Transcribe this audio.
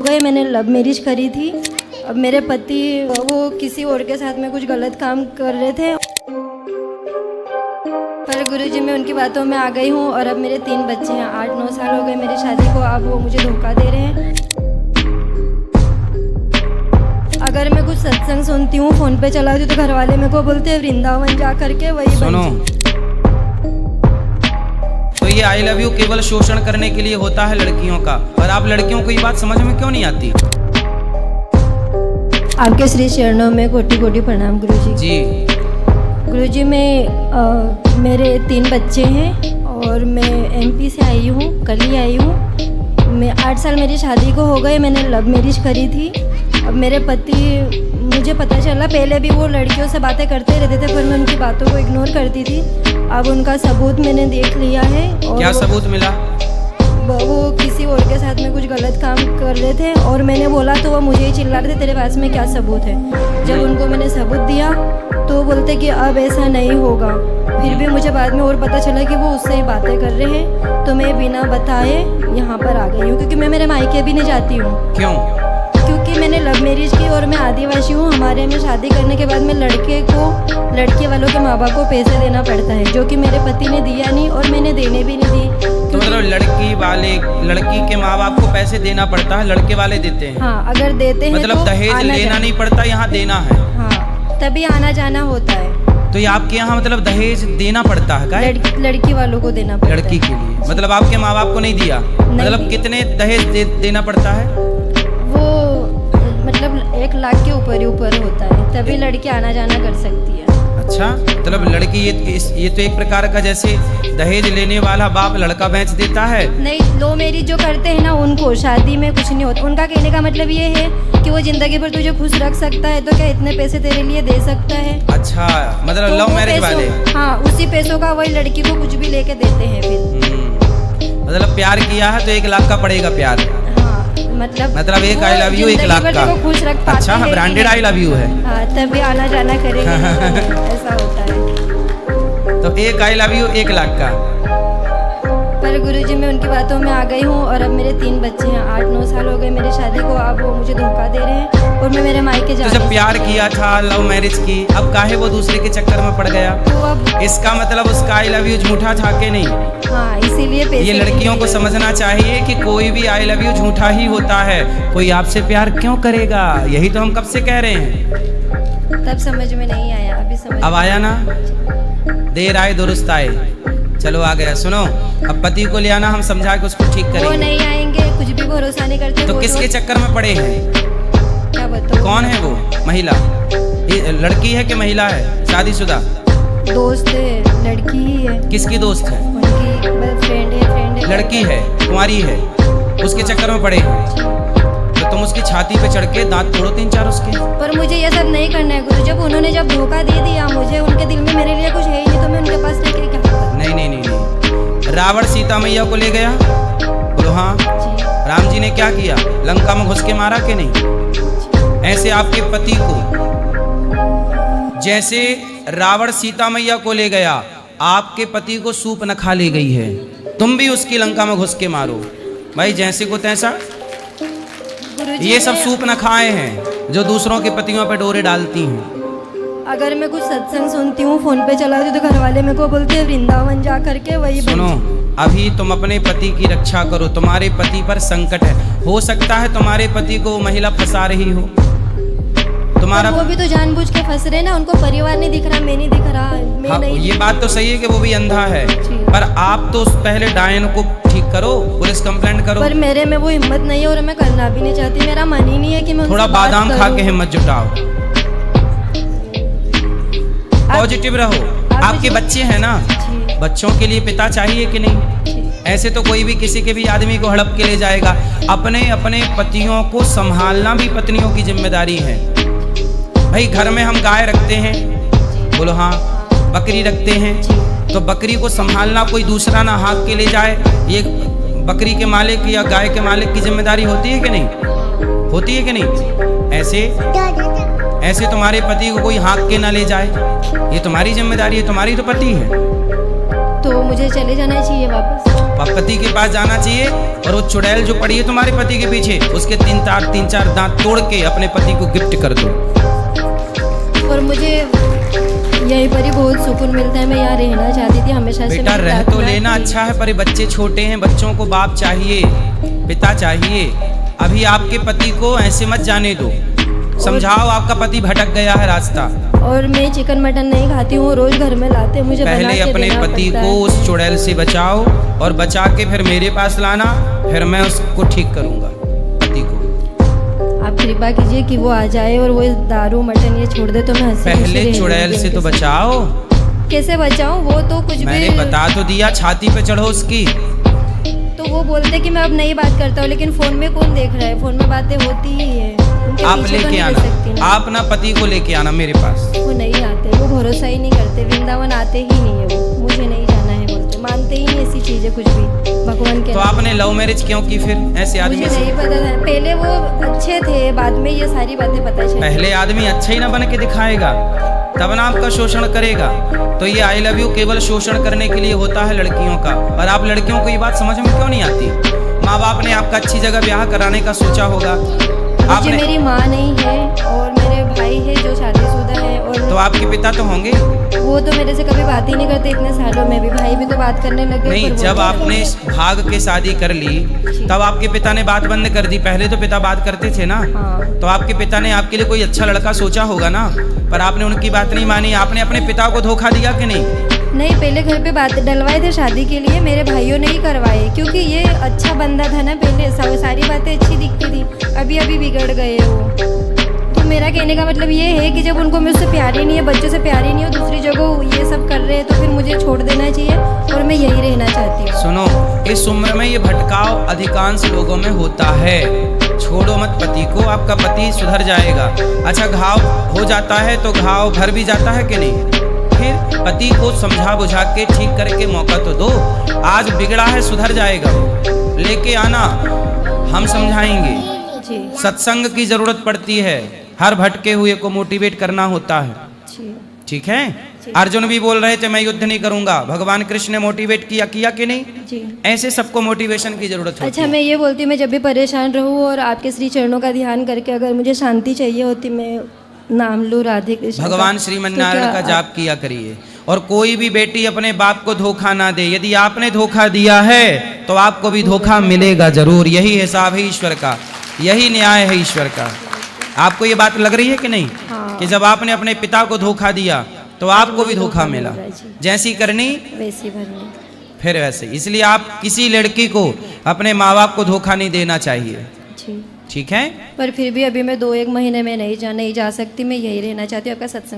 गए। मैंने love marriage करी थी। अब मेरे पति वो किसी और के साथ में कुछ गलत काम कर रहे थे, पर गुरुजी मैं उनकी बातों में आ गई हूँ और अब मेरे 3 बच्चे हैं। 8-9 साल हो गए मेरी शादी को, अब वो मुझे धोखा दे रहे हैं। अगर मैं कुछ सत्संग सुनती हूँ, फोन पे चलाती हूँ, तो घर वाले मेरे को बोलते हैं वृंदावन जा करके वही सुनो, तो ये आई लव यू केवल शोषण करने के लिए होता है लड़कियों का, और आप लड़कियों को ये बात समझ में क्यों नहीं आती? आपके श्री चरणों में कोटि कोटि प्रणाम गुरुजी। जी गुरुजी मेरे 3 बच्चे हैं और मैं एमपी से आई हूँ, कल ही आई हूँ। मैं 8 साल मेरी शादी को हो गए। मैंने लव मैरिज करी थी। अब मेरे पति, मुझे पता चला पहले भी वो लड़कियों से बातें करते रहते थे, पर मैं उनकी बातों को इग्नोर करती थी। अब उनका सबूत मैंने देख लिया है। और क्या सबूत मिला? वो किसी और के साथ में कुछ गलत काम कर रहे थे और मैंने बोला तो वो मुझे ही चिल्ला रहे थे तेरे पास में क्या सबूत है। जब उनको मैंने सबूत दिया तो वो बोलते कि अब ऐसा नहीं होगा। फिर भी मुझे बाद में और पता चला कि वो उससे ही बातें कर रहे हैं, तो मैं बिना बताए यहाँ पर आ गई हूँ, क्योंकि मैं मेरे मायके भी नहीं जाती हूँ। क्यों? क्योंकि मैंने लव मैरिज की और मैं आदिवासी हूँ। हमारे में शादी करने के बाद में लड़के वालों के माँ बाप को पैसे देना पड़ता है, जो कि मेरे पति ने दिया नहीं और मैंने देने भी नहीं दी। तो मतलब लड़की के माँ बाप को पैसे देना पड़ता है, लड़के वाले देते हैं? हाँ, अगर देते हैं मतलब तो दहेज लेना नहीं पड़ता, यहाँ देना है। हाँ, तभी आना जाना होता है। तो ये आपके यहाँ मतलब दहेज देना पड़ता है? क्या लड़की वालों को देना पड़ता है। लड़की के लिए मतलब आपके माँ बाप को नहीं दिया? मतलब कितने दहेज देना पड़ता है? वो मतलब 1 लाख के ऊपर ही ऊपर होता है, तभी लड़की आना जाना कर सकती है। अच्छा, मतलब लड़की ये तो एक प्रकार का, जैसे दहेज लेने वाला बाप लड़का बेच देता है। नहीं, लो मैरिज जो करते हैं ना, उनको शादी में कुछ नहीं होता। उनका कहने का मतलब ये है कि वो जिंदगी भर तुझे खुश रख सकता है, तो क्या इतने पैसे तेरे लिए दे सकता है? अच्छा, मतलब तो लव मैरिज वाले? हाँ, उसी पैसों का वही लड़की को कुछ भी लेके देते हैं फिर। मतलब प्यार किया है तो 1 लाख का पड़ेगा प्यार। मतलब एक आई लव यू 1 लाख का। खुश रख पाते अच्छा, हैं, ब्रांडेड आई लव यू है। हाँ, तभी आना जाना करेंगे। ऐसा होता है। तो एक आई लव यू 1 लाख का। पर गुरुजी मैं उनकी बातों में आ गई हूँ और अब मेरे 3 बच्चे हैं। 8-9 साल हो गए मेरी शादी को, अब वो मुझे धोखा दे रहे हैं और मैं मेरे मायके जा। तो जब प्यार किया था, लव मैरिज की, अब काहे वो दूसरे के चक्कर में पड़ गया? तो अब इसका मतलब उसका आई लव यू झूठा था कि नहीं? हाँ, इसीलिए पैसे। ये लड़कियों को समझना चाहिए कि कोई भी आई लव यू झूठा ही होता है। कोई आपसे प्यार क्यों करेगा? यही तो हम कब से कह रहे हैं। तब समझ में नहीं आया, अभी समझ। अब आया ना? देर आए दुरुस्त आए। चलो आ गया। सुनो, अब पति को ले आना, हम समझा के उसको ठीक करेंगे। वो नहीं आएंगे, कुछ भी भरोसा नहीं करते। तो किसके चक्कर में पड़े हैं? क्या बताऊं? कौन है वो महिला? ये लड़की है कि महिला है? शादीशुदा? दोस्त है, लड़की ही है। किसकी दोस्त है? उनकी फ्रेंड है। लड़की है, कुंवारी है, उसके चक्कर में पड़े हैं। तो तुम उसकी छाती पे चढ़ के दांत तोड़ो 3-4 उसके। पर मुझे ये सब नहीं करना है गुरु। जब उन्होंने धोखा दे दिया मुझे, उनके दिल में मेरे लिए कुछ है ही नहीं, तो मैं उनके पास रह के क्या करूं? नहीं। रावण सीता मैया को ले गया, बोलो हाँ। जी। राम जी ने क्या किया? लंका में घुस के मारा कि नहीं? ऐसे आपके पति को, जैसे रावण सीता मैया को ले गया, आपके पति को सूप न खा ले गई है, तुम भी उसकी लंका में घुस के मारो भाई, जैसे को तैसा। ये सब सूप न खाए हैं जो दूसरों के पतियों पे डोरे डालती हैं। अगर मैं कुछ सत्संग सुनती हूँ, फोन पे चलाती हूँ, तो घर वाले मेरे को बोलते हैं वृंदावन जा करके वही। सुनो, अभी तुम अपने पति की रक्षा करो। तुम्हारे पति पर संकट है, हो सकता है तुम्हारे पति को महिला फंसा रही हो। तुम्हारा वो भी तो जानबूझ के फंस रहे ना, उनको परिवार नहीं दिख रहा, मैं नहीं दिख रहा, मैं हाँ, नहीं। ये बात तो सही है कि वो भी अंधा है, पर आप तो पहले डायन को ठीक करो, पुलिस कंप्लेंट करो। पर मेरे में वो हिम्मत नहीं है और मैं करना भी नहीं चाहती। मेरा मन ही नहीं है कि मैं थोड़ा बादाम खा के हिम्मत जुटाओ, पॉजिटिव रहो। आपके बच्चे हैं ना, बच्चों के लिए पिता चाहिए कि नहीं? ऐसे तो कोई भी किसी के भी आदमी को हड़प के ले जाएगा। अपने पतियों को संभालना भी पत्नियों की जिम्मेदारी है भाई। घर में हम गाय रखते हैं, बोलो हाँ, बकरी रखते हैं, तो बकरी को संभालना कोई दूसरा ना हाथ के ले जाए, ये बकरी के मालिक या गाय के मालिक की जिम्मेदारी होती है कि नहीं? होती है कि नहीं? ऐसे तुम्हारे पति को कोई हाँक के ना ले जाए, ये तुम्हारी जिम्मेदारी है, तुम्हारी तो पति है। तो मुझे चले जाना चाहिए वापस। पति के पास जाना चाहिए और वो चुड़ैल जो पड़ी है तुम्हारे पति के पीछे, उसके तीन चार दांत तोड़ के अपने पति को गिफ्ट कर दो। और मुझे यहीं पर ही बहुत सुकून मिलता है। मैं यहाँ रहना चाहती थी हमेशा से। बेटा रह तो लेना अच्छा है, पर ये बच्चे छोटे हैं, बच्चों को बाप चाहिए, पिता चाहिए। अभी आपके पति को ऐसे मत जाने दो, समझाओ, आपका पति भटक गया है रास्ता। और मैं चिकन मटन नहीं खाती हूँ, रोज घर में लाते मुझे बना पहले के अपने देना पति पड़ता को है। उस चुड़ैल से बचाओ और बचा के फिर मेरे पास लाना, फिर मैं उसको ठीक करूंगा पति को। आप कृपा कीजिए कि वो आ जाए और वो दारू मटन ये छोड़ दे तो मैं हंसी खुशी पहले रहने चुड़ैल लगी से तो उनके बचाओ। साथ। कैसे बचाऊं? वो तो कुछ मैंने भी बता तो दिया, छाती पे चढ़ो उसकी। तो वो बोलते कि मैं अब नहीं बात करता हूँ, लेकिन फोन में कौन देख रहा है? फोन में बातें होती ही है। उनके आप पीछे तो लेके नहीं रह सकती आना, ना। आप ना पति को लेके आना मेरे पास। वो नहीं आते, वो भरोसा ही नहीं करते, वृंदावन आते ही नहीं है वो। मुझे नहीं जाना है बोलते, मानते ही नहीं ऐसी चीजें कुछ भी भगवान के तो नाम। आपने लव मैरिज क्यों की फिर ऐसे आदमी मुझे से? नहीं पता था, पहले वो अच्छे थे, बाद में ये सारी बातें पता चली। पहले आदमी अच्छा ही ना बन के दिखाएगा, तब ना आपका शोषण करेगा। तो ये आई लव यू केवल शोषण करने के लिए होता है लड़कियों का। और आप लड़कियों को ये बात समझ में क्यों नहीं आती? माँ बाप ने आपका अच्छी जगह ब्याह कराने का सोचा होगा। मुझे आपने मेरी माँ नहीं है और मेरे भाई है जो शादीशुदा है, और तो आपके पिता तो होंगे। वो तो मेरे से कभी बात ही नहीं करते इतने सालों में भी। भाई भी तो बात करने लगे। नहीं, पर वो जब नहीं आपने भाग के शादी कर ली तब आपके पिता ने बात बंद कर दी। पहले तो पिता बात करते थे ना। हाँ। तो आपके पिता ने आपके लिए कोई अच्छा लड़का सोचा होगा ना, पर आपने उनकी बात नहीं मानी। आपने अपने पिता को धोखा दिया कि नहीं? नहीं, पहले घर पे बात डलवाए थे शादी के लिए, मेरे भाइयों ने ही करवाए, क्योंकि ये अच्छा बंदा था ना पहले, सारी बातें अच्छी दिखती थी। अभी अभी बिगड़ गए वो। तो मेरा कहने का मतलब ये है कि जब उनको मुझसे प्यार ही नहीं है, बच्चों से प्यार ही नहीं है, दूसरी जगह ये सब कर रहे हैं, तो फिर मुझे छोड़ देना चाहिए और मैं यही रहना चाहती हूँ। सुनो, इस उम्र में ये भटकाव अधिकांश लोगों में होता है। छोड़ो मत पति को, आपका पति सुधर जाएगा। अच्छा, घाव हो जाता है तो घाव भर भी जाता है कि नहीं? फिर पति को समझा बुझा के ठीक करके मौका तो दो। आज बिगड़ा है, सुधर जाएगा, लेके आना, हम समझाएंगे। जी सत्संग की जरूरत पड़ती है, हर भटके हुए को मोटिवेट करना होता है। जी ठीक है? अर्जुन भी बोल रहे थे मैं युद्ध नहीं करूंगा, भगवान कृष्ण ने मोटिवेट किया कि नहीं? जी। ऐसे सबको मोटिवेशन की जरूरत होती अच्छा, है। मैं ये बोलती हूँ, मैं जब भी परेशान रहूँ और आपके श्री चरणों का ध्यान करके अगर मुझे शांति चाहिए होती, मैं नाम लूँ राधे कृष्ण का, भगवान तो श्रीमन्नारायण क्या का आप- जाप किया करिए। और कोई भी बेटी अपने बाप को धोखा ना दे। यदि आपने धोखा दिया है तो आपको भी धोखा मिलेगा जरूर। यही हिसाब है ईश्वर का, यही न्याय है ईश्वर का। आपको ये बात लग रही है कि नहीं? हाँ। कि जब आपने अपने पिता को धोखा दिया तो आपको भी धोखा मिला। जैसी करनी वैसी भरनी। फिर वैसे। इसलिए आप किसी लड़की को अपने माँ बाप को धोखा नहीं देना चाहिए। जी। ठीक है? पर फिर भी अभी मैं 2-1 महीने में नहीं जा सकती, मैं यही रहना चाहती हूँ। आपका सत्संग